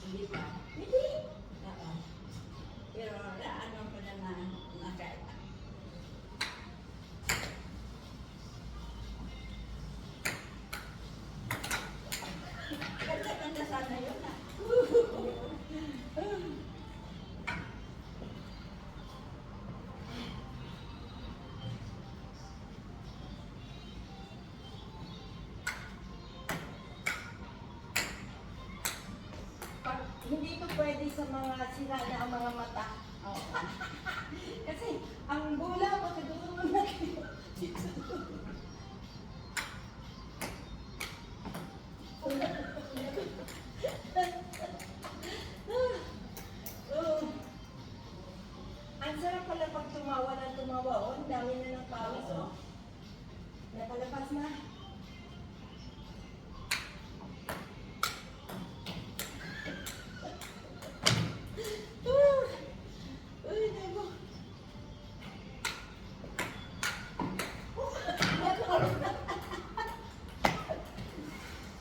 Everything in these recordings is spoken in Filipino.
Hindi pa. Hindi. Oo. Pero ano pa na nakaita. Ganda-ganda sana yun ah. Pag, hindi ito pwede sa mga sira na ang mga mata. Oo. Kasi ang bula, baka doon mo na kayo. Ang sarap pala pag tumawa ng tumawa. Oh, ang dami na ng pawis. Oh. Nakalabas na. Uy, nabo.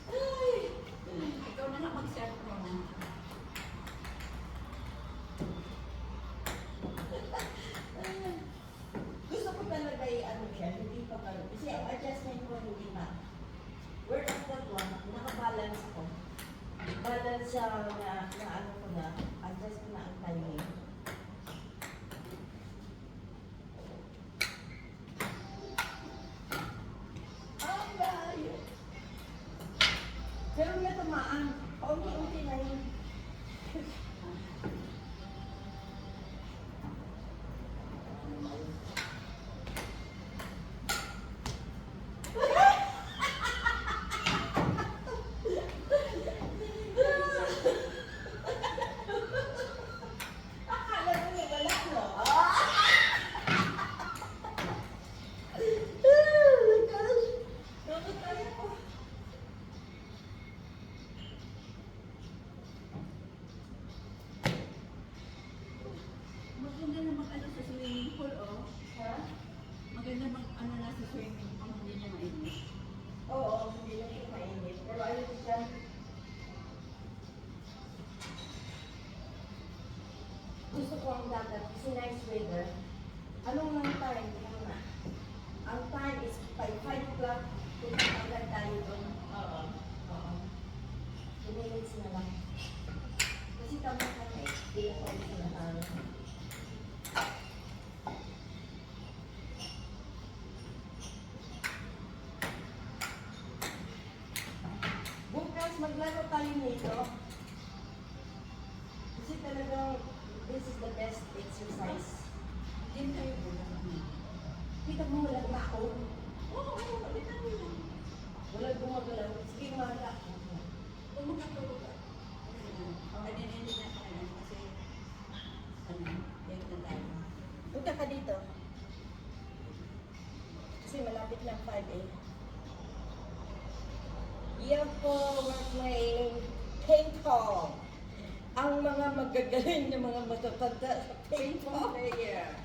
Ay. Ikaw na lang mag-serve mo na. Gusto ko talaga ano siya, hindi pa pa. Kasi ang adjustment ko hindi pa. Word of that one, nakabalance ako. Balance siya na ano ko na, adjust ko na ang timing. Ang layo. Pero natamaan, paunti-unti na yun. Akala mo na wala, no? Oh my gosh! Namatay ako. Maganda na mag-ano sa swimming pool, oh. Ha? Maganda mag-ano na sa swimming pool, hindi niya mainit. Oo, hindi na siya mainit. Pero ayun siya. Gusto ko ang dagat kasi nice weather. Anong ang time? Ano na? Ang time is 5 o'clock. Punta agad tayo doon. Oo. Oo. 2 minutes na lang. Kasi tama ka na eh. Hindi na tayo sinahalo. Bukas maglaro tayo nito. Kasi talagang this is the best exercise. Hindi tayo bulang. Kita mo walang tao. Oo, kapit na yun. Walang gumagalaw. Sige, mahala. Kung makatulog ka. Hindi na tayo kasi ano, yan na tayo. Punta ka dito. Kasi malapit ng 5 eh. Yan po, we're playing ping pong. Ang mga magagaling na mga matatanda sa ping Ping pong pong. player.